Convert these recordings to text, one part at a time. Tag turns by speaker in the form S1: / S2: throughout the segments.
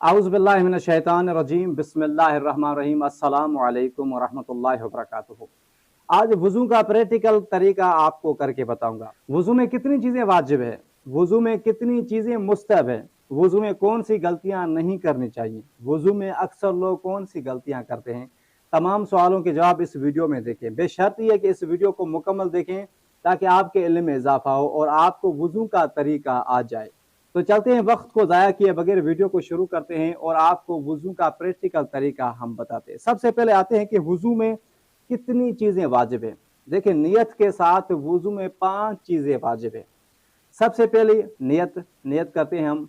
S1: आउज़ुबिल्लाहि मिनश्शैतानिर्रजीम बिस्मिल्लाहिर्रहमानिर्रहीम अस्सलामु अलैकुम वरहमतुल्लाहि वबरकातुहू। आज वुज़ू का प्रैक्टिकल तरीका आपको करके बताऊंगा। वुज़ू में कितनी चीज़ें वाजिब है, वुज़ू में कितनी चीज़ें मुस्तहब है, वुज़ू में कौन सी गलतियां नहीं करनी चाहिए, वुज़ू में अक्सर लोग कौन सी गलतियां करते हैं। तमाम सवालों के जवाब इस वीडियो में देखें। बेशर्त यह कि इस वीडियो को मुकम्मल देखें ताकि आपके इल्म में इजाफा हो और आपको वुज़ू का तरीका आ जाए। तो चलते हैं, वक्त को ज़ाया किए बगैर वीडियो को शुरू करते हैं और आपको वुज़ू का प्रैक्टिकल तरीका हम बताते हैं। सबसे पहले आते हैं कि वुज़ू में कितनी चीज़ें वाजिब है। देखिए, नियत के साथ वुज़ू में 5 चीज़ें वाजिब है। सबसे पहले नियत करते हैं हम।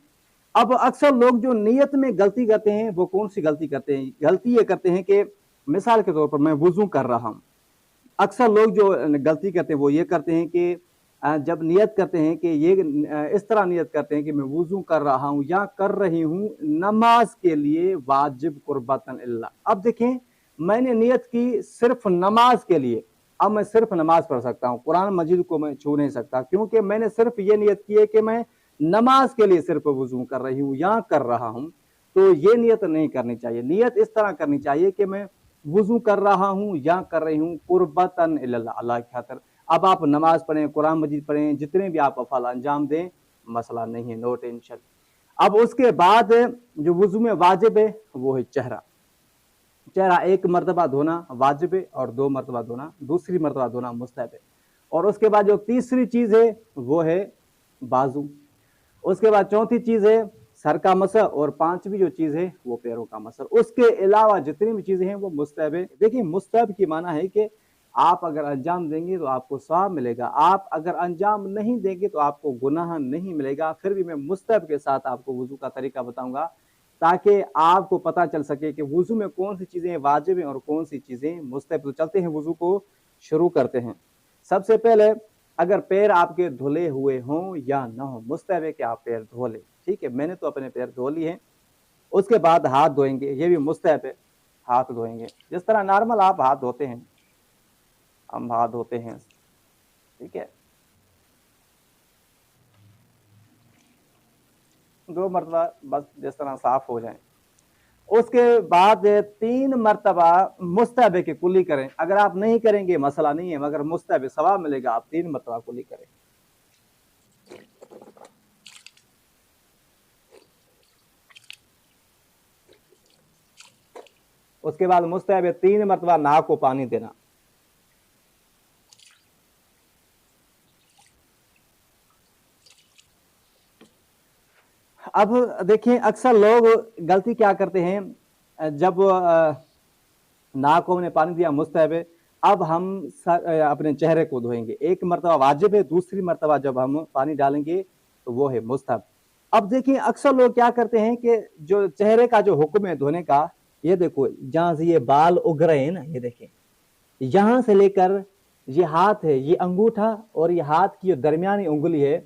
S1: अब अक्सर लोग जो नियत में गलती करते हैं वो कौन सी गलती करते हैं? गलती ये करते हैं कि मिसाल के तौर पर मैं वुज़ू कर रहा हूँ। अक्सर लोग जो गलती करते हैं वो ये करते हैं कि जब नियत करते हैं कि ये इस तरह नियत करते हैं कि मैं वुज़ू कर रहा हूँ या कर रही हूँ नमाज के लिए वाजिब कुर्बतन इल्लाह। अब देखें, मैंने नियत की सिर्फ नमाज के लिए, अब मैं सिर्फ नमाज पढ़ सकता हूँ, कुरान मजीद को मैं छू नहीं सकता, क्योंकि मैंने सिर्फ ये नियत की है कि मैं नमाज के लिए सिर्फ वुज़ू कर रही हूँ या कर रहा हूँ। तो ये नियत नहीं करनी चाहिए। नियत इस तरह करनी चाहिए कि मैं वुज़ू कर रहा हूँ या कर रही हूँ कुर्बतन इल्लाह, अल्लाह की खातिर। अब आप नमाज पढ़ें, कुरान मजीद पढ़ें, जितने भी आप अफ़ाल अंजाम दें, मसला नहीं है, नो टेंशन। अब उसके बाद जो वुज़ू में वाजिब है वो है चेहरा। चेहरा एक मरतबा धोना वाजिब है और 2 मरतबा धोना, दूसरी मरतबा धोना मुस्तहब है। और उसके बाद जो तीसरी चीज़ है वो है बाजू। उसके बाद चौथी चीज़ है सर का मसह और 5वीं जो चीज़ है वो पैरों का मसह। उसके अलावा जितनी भी चीज़ें हैं वो मुस्तहब है। देखिए, मुस्तहब की माना है कि आप अगर अंजाम देंगे तो आपको सवाब मिलेगा, आप अगर अंजाम नहीं देंगे तो आपको गुनाह नहीं मिलेगा। फिर भी मैं मुस्तहब के साथ आपको वुज़ू का तरीका बताऊंगा ताकि आपको पता चल सके कि वुज़ू में कौन सी चीज़ें वाजिब हैं और कौन सी चीज़ें मुस्तहब। तो चलते हैं, वुज़ू को शुरू करते हैं। सबसे पहले, अगर पैर आपके धुले हुए हों या ना हो, मुस्तहब है कि आप पैर धो लें। ठीक है, मैंने तो अपने पैर धो लिए हैं। उसके बाद हाथ धोएंगे, ये भी मुस्तहब है, हाथ धोएंगे जिस तरह नॉर्मल आप हाथ धोते हैं, हम हाथ धोते हैं। ठीक है, 2 मरतबा बस, जिस तरह साफ हो जाए। उसके बाद 3 मरतबा मुस्तहब है कि कुली करें। अगर आप नहीं करेंगे मसला नहीं है, मगर मुस्तहब है, सवाब मिलेगा, आप 3 मरतबा कुली करें। उसके बाद मुस्तहब है 3 मरतबा नाक को पानी देना। अब देखिए, अक्सर लोग गलती क्या करते हैं, जब नाक को हमने पानी दिया मुस्तहब है, अब हम अपने चेहरे को धोएंगे। 1 मरतबा वाजिब है, दूसरी मरतबा जब हम पानी डालेंगे तो वो है मुस्तहब। अब देखिए, अक्सर लोग क्या करते हैं कि जो चेहरे का जो हुक्म है धोने का, ये देखो जहां से ये बाल उग रहे हैं ना, ये देखें, यहां से लेकर ये हाथ है, ये अंगूठा और ये हाथ की जो दरमियानी उंगली है,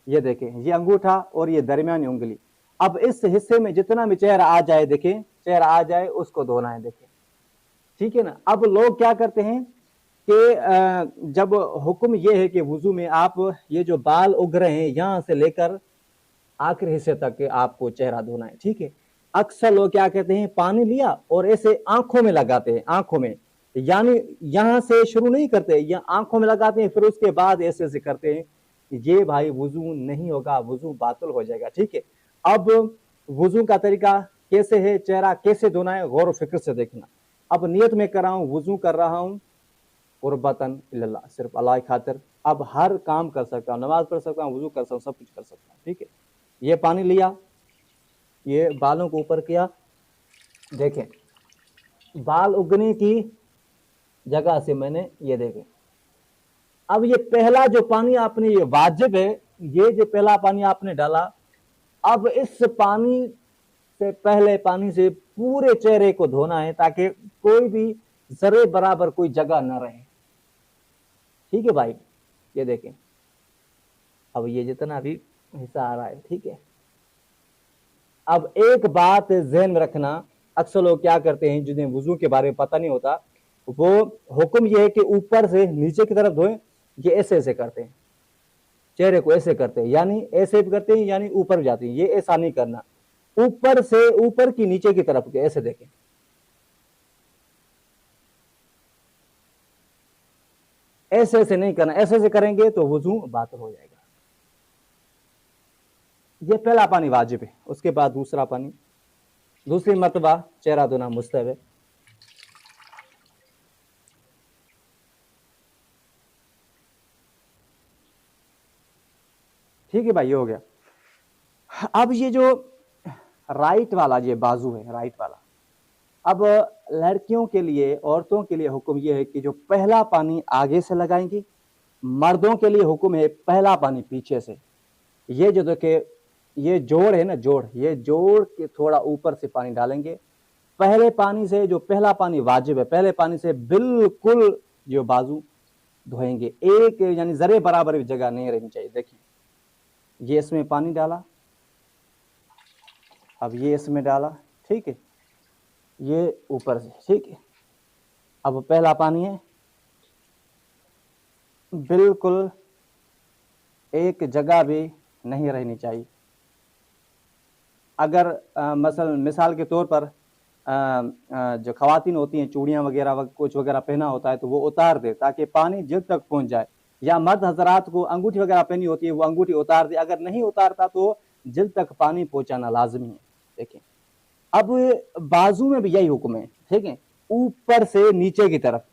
S1: ये देखें, ये अंगूठा और ये दरमियानी उंगली। अब इस हिस्से में जितना भी चेहरा आ जाए, देखें चेहरा आ जाए, उसको धोना है। देखें, ठीक है ना। अब लोग क्या करते हैं कि जब हुक्म ये है कि वुज़ू में आप ये जो बाल उग रहे हैं यहां से लेकर आखिरी हिस्से तक आपको चेहरा धोना है। ठीक है, अक्सर लोग क्या कहते हैं, पानी लिया और ऐसे आंखों में लगाते हैं, आंखों में, यानी यहां से शुरू नहीं करते, या आंखों में लगाते हैं, फिर उसके बाद ऐसे ऐसे करते हैं। ये भाई वुज़ू नहीं होगा, वुज़ू बातिल हो जाएगा। ठीक है, अब वुज़ू का तरीका कैसे है, चेहरा कैसे धोना है, गौर फिक्र से देखना। अब नियत में कर रहा हूं, वुज़ू कर रहा हूं कुर्बतन इल्लाह, सिर्फ अल्लाह की खातिर। अब हर काम कर सकता हूं, नमाज पढ़ सकता हूं, वुज़ू कर सकता हूं, सब कुछ कर सकता हूं। ठीक है, ये पानी लिया, ये बालों को ऊपर किया, देखें बाल उगने की जगह से मैंने ये देखें। अब ये पहला जो पानी आपने, ये वाजिब है, ये जो पहला पानी आपने डाला, अब इस पानी से पहले पानी से पूरे चेहरे को धोना है ताकि कोई भी जरे बराबर कोई जगह न रहे। ठीक है भाई, ये देखें, अब ये जितना भी हिस्सा आ रहा है। ठीक है, अब एक बात ज़हन में रखना, अक्सर लोग क्या करते हैं जिन्हें वुज़ू के बारे में पता नहीं होता, वो हुक्म ये है कि ऊपर से नीचे की तरफ धोएं, ये ऐसे ऐसे करते हैं, चेहरे को ऐसे करते हैं, यानी ऐसे भी करते हैं, यानी ऊपर भी जाते हैं, ये ऐसा नहीं करना। ऊपर से ऊपर की नीचे की तरफ के, ऐसे देखें, ऐसे ऐसे नहीं करना, ऐसे ऐसे करेंगे तो वुजू बातिल हो जाएगा। ये पहला पानी वाजिब है। उसके बाद दूसरा पानी, दूसरी मरतबा चेहरा धोना मुस्तहब है। ठीक है भाई, ये हो गया। अब ये जो राइट वाला ये बाजू है, राइट वाला, अब लड़कियों के लिए, औरतों के लिए हुक्म ये है कि जो पहला पानी आगे से लगाएंगी, मर्दों के लिए हुक्म है पहला पानी पीछे से। ये जो देखे, ये जोड़ है ना, जोड़, ये जोड़ के थोड़ा ऊपर से पानी डालेंगे। पहले पानी से, जो पहला पानी वाजिब है, पहले पानी से बिल्कुल जो बाजू धोएंगे, एक यानी जरे बराबर भी जगह नहीं रहनी चाहिए। देखिए, ये इसमें पानी डाला, अब ये इसमें डाला, ठीक है, ये ऊपर से, ठीक है। अब पहला पानी है, बिल्कुल एक जगह भी नहीं रहनी चाहिए। अगर मसलन मिसाल के तौर पर जो खवातीन होती हैं, चूड़ियाँ वगैरह कुछ वगैरह पहना होता है तो वो उतार दे ताकि पानी जिल्द तक पहुंच जाए, या मर्द हजरात को अंगूठी वगैरह पहनी होती है वो अंगूठी उतार दे। अगर नहीं उतारता तो जिल्द तक पानी पहुंचाना लाजमी है। देखें, अब बाजू में भी यही हुक्म है, ठीक है, ऊपर से नीचे की तरफ।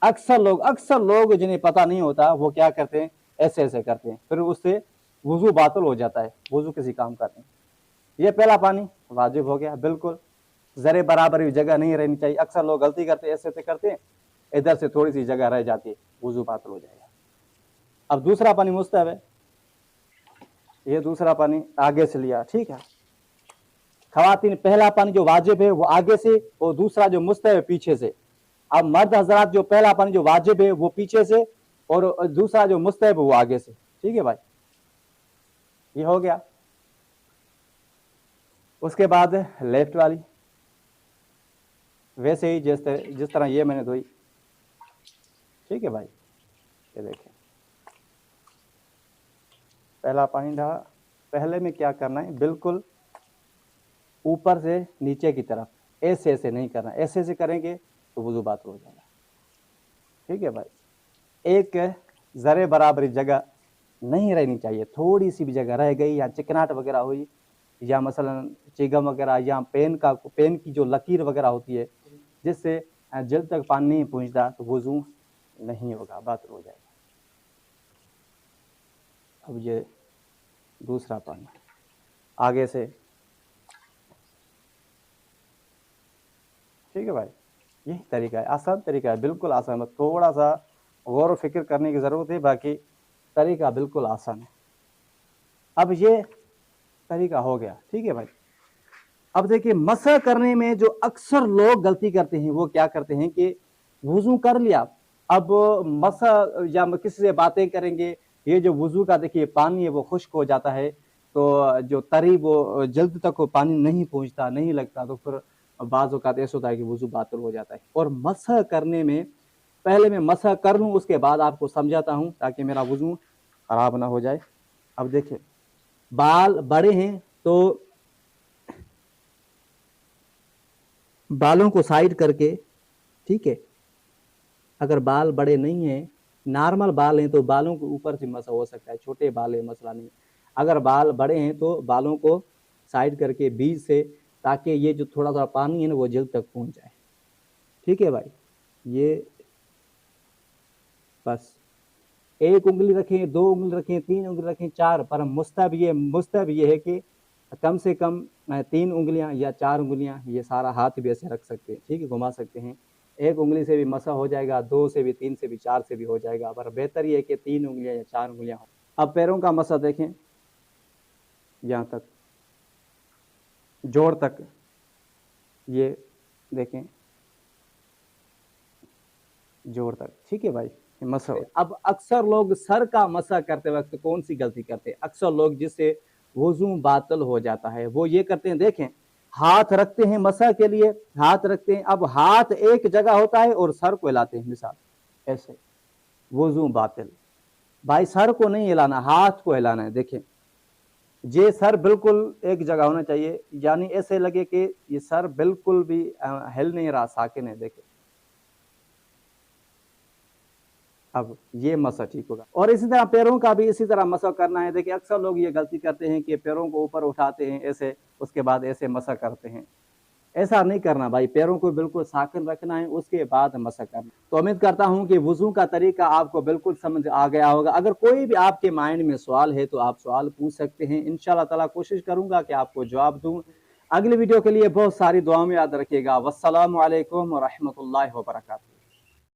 S1: अक्सर लोग जिन्हें पता नहीं होता वो क्या करते हैं, ऐसे ऐसे करते हैं, फिर उससे वुजू बातिल हो जाता है, वुजू किसी काम करते हैं। ये पहला पानी वाजिब हो गया, बिल्कुल जरे बराबर भी जगह नहीं रहनी चाहिए। अक्सर लोग गलती करते हैं, ऐसे ऐसे करते हैं, इधर से थोड़ी सी जगह रह जाती है, वुजू बातिल हो जाएगा। अब दूसरा पानी मुस्तहब है, ये दूसरा पानी आगे से लिया, ठीक है। खवातीन, पहला पानी जो वाजिब है वो आगे से, और दूसरा जो मुस्तहब है पीछे से। अब मर्द हजरात, जो पहला पानी जो वाजिब है वो पीछे से, और दूसरा जो मुस्तहब है वो आगे से। ठीक है भाई, ये हो गया। उसके बाद लेफ्ट वाली, वैसे ही जिस तरह ये मैंने धोई। ठीक है भाई, ये देखें, पहला पानी डाला, पहले में क्या करना है, बिल्कुल ऊपर से नीचे की तरफ, ऐसे ऐसे नहीं करना, ऐसे ऐसे करेंगे तो वुजू बातिल हो जाएगा। ठीक है भाई, एक जरे बराबरी जगह नहीं रहनी चाहिए, थोड़ी सी भी जगह रह गई या चिकनाहट वगैरह हुई, या मसलन चिगम वगैरह, या पेन की जो लकीर वगैरह होती है जिससे जल्द तक पानी नहीं पहुंचता, तो वुजू नहीं होगा, बातिल हो जाएगा। अब ये दूसरा पानी आगे से, ठीक है भाई, यही तरीका है, आसान तरीका है, बिल्कुल आसान है, थोड़ा सा गौर व फिक्र करने की ज़रूरत है, बाकी तरीका बिल्कुल आसान है। अब ये तरीका हो गया, ठीक है भाई। अब देखिए, मसा करने में जो अक्सर लोग गलती करते हैं वो क्या करते हैं कि वुजू कर लिया, अब मसा या किसी से बातें करेंगे, ये जो वुजू का देखिए पानी है वो खुश्क हो जाता है, तो जो तरी वो जल्द तक वो पानी नहीं पहुंचता, नहीं लगता, तो फिर बाज़ औक़ात ऐसा होता है कि वुजू बातिल हो जाता है। और मसा करने में, पहले मैं मसा कर लूँ, उसके बाद आपको समझाता हूँ ताकि मेरा वुजू खराब ना हो जाए। अब देखिए, बाल बड़े हैं तो बालों को साइड करके, ठीक है, अगर बाल बड़े नहीं हैं, नॉर्मल बाल हैं, तो बालों के ऊपर से मसा हो सकता है, छोटे बाल है मसला नहीं। अगर बाल बड़े हैं तो बालों को साइड करके बीच से, ताकि ये जो थोड़ा सा पानी है ना वो जल्द तक पहुंच जाए। ठीक है भाई, ये बस एक उंगली रखें, दो उंगली रखें, तीन उंगली रखें, चार, पर मुस्तहब ये है कि कम से कम 3 उंगलियां या 4 उंगलियां, ये सारा हाथ भी ऐसे रख सकते हैं, ठीक है, घुमा सकते हैं। एक उंगली से भी मसा हो जाएगा, 2 से भी, 3 से भी, 4 से भी हो जाएगा, पर बेहतर ये है कि 3 उंगलियां या 4 उंगलियां हो। अब पैरों का मसा देखें, यहाँ तक, जोड़ तक, ये देखें, जोड़ तक, ठीक है भाई, मसा। अब अक्सर लोग सर का मसा करते वक्त कौन सी गलती करते हैं, अक्सर लोग जिससे वुजू बातिल हो जाता है, वो ये करते हैं, देखें, हाथ रखते हैं मसा के लिए, हाथ रखते हैं, अब हाथ एक जगह होता है और सर को हिलाते हैं, मिसाल ऐसे, वुजू बातिल। भाई सर को नहीं हिलाना, हाथ को हिलाना है। देखें, ये सर बिल्कुल एक जगह होना चाहिए, यानी ऐसे लगे कि ये सर बिल्कुल भी हिल नहीं रहा, साकिन है। देखे अब ये मसा ठीक होगा। और इसी तरह पैरों का भी इसी तरह मसा करना है। देखिए अक्सर लोग ये गलती करते हैं कि पैरों को ऊपर उठाते हैं ऐसे, उसके बाद ऐसे मसा करते हैं। ऐसा नहीं करना भाई, पैरों को बिल्कुल साकिन रखना है, उसके बाद मसा करना। तो उम्मीद करता हूं कि वुजू का तरीका आपको बिल्कुल समझ आ गया होगा। अगर कोई भी आपके माइंड में सवाल है तो आप सवाल पूछ सकते हैं, इंशाल्लाह ताला कोशिश करूंगा कि आपको जवाब दूं। अगली वीडियो के लिए बहुत सारी दुआओं में याद रखिएगा। वस्सलामु अलैकुम व रहमतुल्लाहि व बरकातहू।